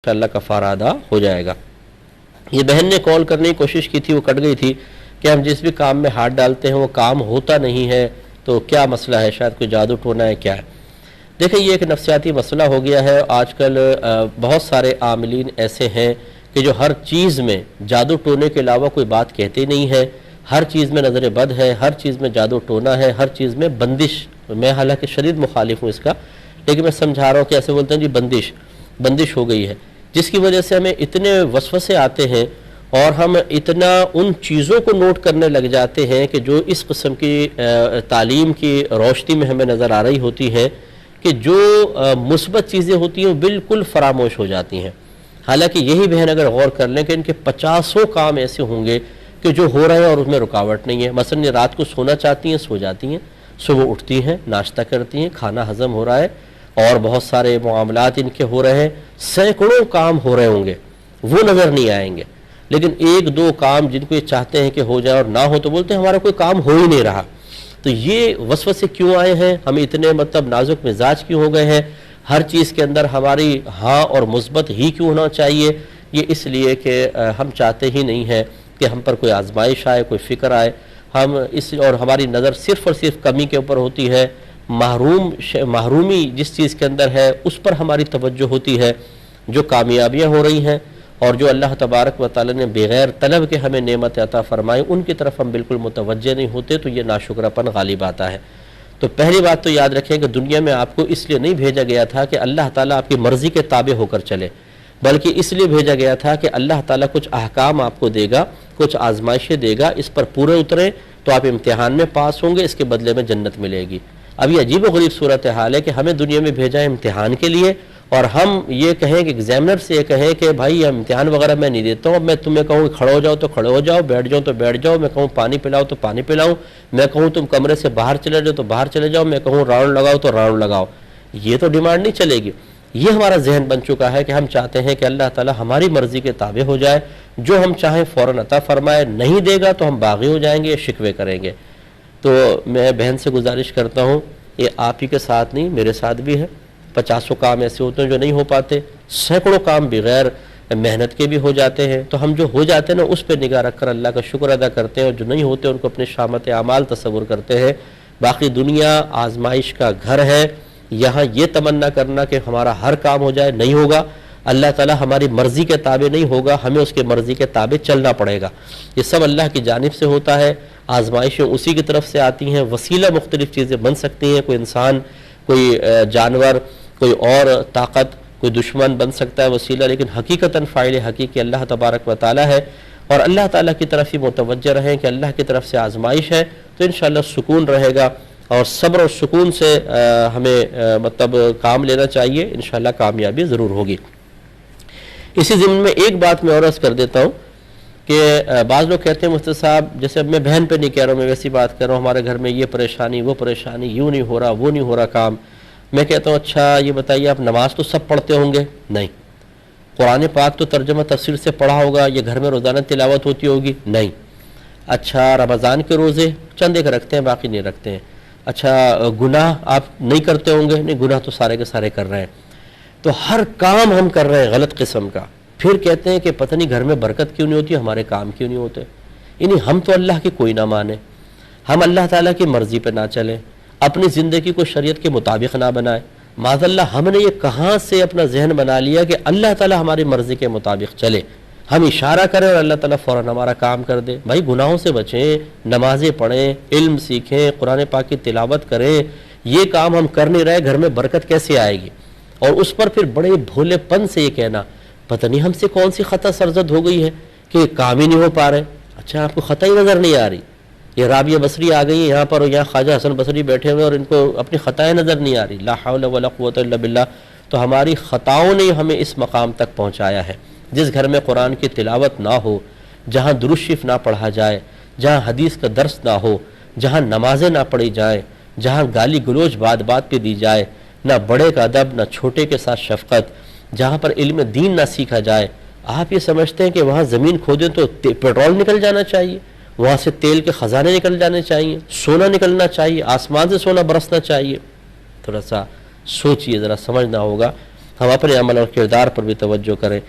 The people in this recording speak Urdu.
انشاءاللہ کفارہ ادا ہو جائے گا۔ یہ بہن نے کال کرنے کی کوشش کی تھی، وہ کٹ گئی تھی کہ ہم جس بھی کام میں ہاتھ ڈالتے ہیں وہ کام ہوتا نہیں ہے، تو کیا مسئلہ ہے؟ شاید کوئی جادو ٹونا ہے، کیا ہے؟ دیکھیں یہ ایک نفسیاتی مسئلہ ہو گیا ہے۔ آج کل بہت سارے عاملین ایسے ہیں کہ جو ہر چیز میں جادو ٹونے کے علاوہ کوئی بات کہتے نہیں ہے، ہر چیز میں نظر بد ہے، ہر چیز میں جادو ٹونا ہے، ہر چیز میں بندش۔ میں حالانکہ شدید مخالف ہوں اس کا، لیکن میں سمجھا رہا ہوں کہ ایسے بولتے ہیں جی بندش ہو گئی ہے، جس کی وجہ سے ہمیں اتنے وسوسے آتے ہیں اور ہم اتنا ان چیزوں کو نوٹ کرنے لگ جاتے ہیں کہ جو اس قسم کی تعلیم کی روشنی میں ہمیں نظر آ رہی ہوتی ہے کہ جو مثبت چیزیں ہوتی ہیں وہ بالکل فراموش ہو جاتی ہیں۔ حالانکہ یہی بہن اگر غور کر لیں کہ ان کے 50 کام ایسے ہوں گے کہ جو ہو رہے ہیں اور اس میں رکاوٹ نہیں ہے۔ مثلا یہ رات کو سونا چاہتی ہیں، سو جاتی ہیں، صبح اٹھتی ہیں، ناشتہ کرتی ہیں، کھانا ہضم ہو رہا ہے اور بہت سارے معاملات ان کے ہو رہے ہیں، سینکڑوں کام ہو رہے ہوں گے، وہ نظر نہیں آئیں گے، لیکن ایک دو کام جن کو یہ چاہتے ہیں کہ ہو جائے اور نہ ہو تو بولتے ہیں ہمارا کوئی کام ہو ہی نہیں رہا۔ تو یہ وسوسے کیوں آئے ہیں؟ ہم اتنے نازک مزاج کیوں ہو گئے ہیں؟ ہر چیز کے اندر ہماری ہاں اور مثبت ہی کیوں ہونا چاہیے؟ یہ اس لیے کہ ہم چاہتے ہی نہیں ہیں کہ ہم پر کوئی آزمائش آئے، کوئی فکر آئے، اور ہماری نظر صرف اور صرف کمی کے اوپر ہوتی ہے، محرومی جس چیز کے اندر ہے اس پر ہماری توجہ ہوتی ہے۔ جو کامیابیاں ہو رہی ہیں اور جو اللہ تبارک و تعالی نے بغیر طلب کے ہمیں نعمت عطا فرمائی ان کی طرف ہم بالکل متوجہ نہیں ہوتے، تو یہ ناشکراپن غالب آتا ہے۔ تو پہلی بات تو یاد رکھیں کہ دنیا میں آپ کو اس لیے نہیں بھیجا گیا تھا کہ اللہ تعالیٰ آپ کی مرضی کے تابع ہو کر چلے، بلکہ اس لیے بھیجا گیا تھا کہ اللہ تعالیٰ کچھ احکام آپ کو دے گا، کچھ آزمائشیں دے گا، اس پر پورے اتریں تو آپ امتحان میں پاس ہوں گے، اس کے بدلے میں جنت ملے گی۔ اب یہ عجیب و غریب صورتحال ہے کہ ہمیں دنیا میں بھیجا ہے امتحان کے لیے، اور ہم یہ کہیں کہ ایگزامنر سے یہ کہیں کہ بھائی امتحان وغیرہ میں نہیں دیتا ہوں، میں تمہیں کہوں کھڑے ہو جاؤ تو کھڑے ہو جاؤ، بیٹھ جاؤ تو بیٹھ جاؤ، میں کہوں پانی پلاؤ تو پانی پلاؤں، میں کہوں تم کمرے سے باہر چلے جاؤ تو باہر چلے جاؤ، میں کہوں راؤنڈ لگاؤ تو راؤنڈ لگاؤ۔ یہ تو ڈیمانڈ نہیں چلے گی۔ یہ ہمارا ذہن بن چکا ہے کہ ہم چاہتے ہیں کہ اللہ تعالیٰ ہماری مرضی کے تابع ہو جائے، جو ہم چاہیں فوراً عطا فرمائے، نہیں دے گا تو ہم باغی ہو جائیں گے، شکوے کریں گے۔ تو میں بہن سے گزارش کرتا ہوں، یہ آپ ہی کے ساتھ نہیں میرے ساتھ بھی ہے، 50 کام ایسے ہوتے ہیں جو نہیں ہو پاتے، سینکڑوں کام بغیر محنت کے بھی ہو جاتے ہیں۔ تو ہم جو ہو جاتے ہیں نا اس پہ نگاہ رکھ کر اللہ کا شکر ادا کرتے ہیں، اور جو نہیں ہوتے ان کو اپنے شامت اعمال تصور کرتے ہیں۔ باقی دنیا آزمائش کا گھر ہے، یہاں یہ تمنا کرنا کہ ہمارا ہر کام ہو جائے نہیں ہوگا، اللہ تعالیٰ ہماری مرضی کے تابع نہیں ہوگا، ہمیں اس کے مرضی کے تابع چلنا پڑے گا۔ یہ سب اللہ کی جانب سے ہوتا ہے، آزمائشیں اسی کی طرف سے آتی ہیں، وسیلہ مختلف چیزیں بن سکتی ہیں، کوئی انسان، کوئی جانور، کوئی اور طاقت، کوئی دشمن بن سکتا ہے وسیلہ، لیکن حقیقتاً فاعل حقیقی اللہ تبارک و تعالیٰ ہے۔ اور اللہ تعالیٰ کی طرف ہی متوجہ رہیں کہ اللہ کی طرف سے آزمائش ہے تو انشاءاللہ سکون رہے گا، اور صبر اور سکون سے ہمیں کام لینا چاہیے، انشاءاللہ کامیابی ضرور ہوگی۔ اسی ضمن میں ایک بات میں اور عرض کر دیتا ہوں کہ بعض لوگ کہتے ہیں مفتی صاحب، جیسے اب میں بہن پہ نہیں کہہ رہا ہوں، میں ویسی بات کر رہا ہوں، ہمارے گھر میں یہ پریشانی وہ پریشانی، یوں نہیں ہو رہا وہ نہیں ہو رہا کام۔ میں کہتا ہوں اچھا یہ بتائیے آپ نماز تو سب پڑھتے ہوں گے؟ نہیں۔ قرآن پاک تو ترجمہ تفسیر سے پڑھا ہوگا، یہ گھر میں روزانہ تلاوت ہوتی ہوگی؟ نہیں۔ اچھا رمضان کے روزے چند ایک رکھتے ہیں، باقی نہیں رکھتے ہیں۔ اچھا گناہ آپ نہیں کرتے ہوں گے؟ نہیں، گناہ تو سارے کے سارے کر رہے ہیں۔ تو ہر کام ہم کر رہے ہیں غلط قسم کا، پھر کہتے ہیں کہ پتہ نہیں گھر میں برکت کیوں نہیں ہوتی، ہمارے کام کیوں نہیں ہوتے۔ یعنی ہم تو اللہ کی کوئی نہ مانیں، ہم اللہ تعالیٰ کی مرضی پہ نہ چلیں، اپنی زندگی کو شریعت کے مطابق نہ بنائیں۔ معاذ اللہ ہم نے یہ کہاں سے اپنا ذہن بنا لیا کہ اللہ تعالیٰ ہماری مرضی کے مطابق چلے، ہم اشارہ کریں اور اللہ تعالیٰ فوراً ہمارا کام کر دے۔ بھائی گناہوں سے بچیں، نمازیں پڑھیں، علم سیکھیں، قرآن پاک کی تلاوت کریں، یہ کام ہم کر نہیں رہے، گھر میں برکت کیسے آئے گی؟ اور اس پر پھر بڑے بھولے پن سے یہ کہنا پتہ نہیں ہم سے کون سی خطا سرزد ہو گئی ہے کہ کام ہی نہیں ہو پا رہے۔ اچھا آپ کو خطا ہی نظر نہیں آ رہی؟ یہ رابعہ بصری آ گئی ہیں یہاں پر، اور یہاں خواجہ حسن بصری بیٹھے ہوئے اور ان کو اپنی خطائیں نظر نہیں آ رہی۔ لا حول ولا قوت الا باللہ۔ تو ہماری خطاؤں نے ہمیں اس مقام تک پہنچایا ہے۔ جس گھر میں قرآن کی تلاوت نہ ہو، جہاں درود شریف نہ پڑھا جائے، جہاں حدیث کا درس نہ ہو، جہاں نمازیں نہ پڑھی جائیں، جہاں گالی گلوچ بات بات پہ دی جائے، نہ بڑے کا ادب نہ چھوٹے کے ساتھ شفقت، جہاں پر علم دین نہ سیکھا جائے، آپ یہ سمجھتے ہیں کہ وہاں زمین کھودیں تو پیٹرول نکل جانا چاہیے، وہاں سے تیل کے خزانے نکل جانے چاہیے، سونا نکلنا چاہیے، آسمان سے سونا برسنا چاہیے؟ تھوڑا سا سوچئے، ذرا سمجھنا ہوگا ہم اپنے عمل اور کردار پر بھی توجہ کریں.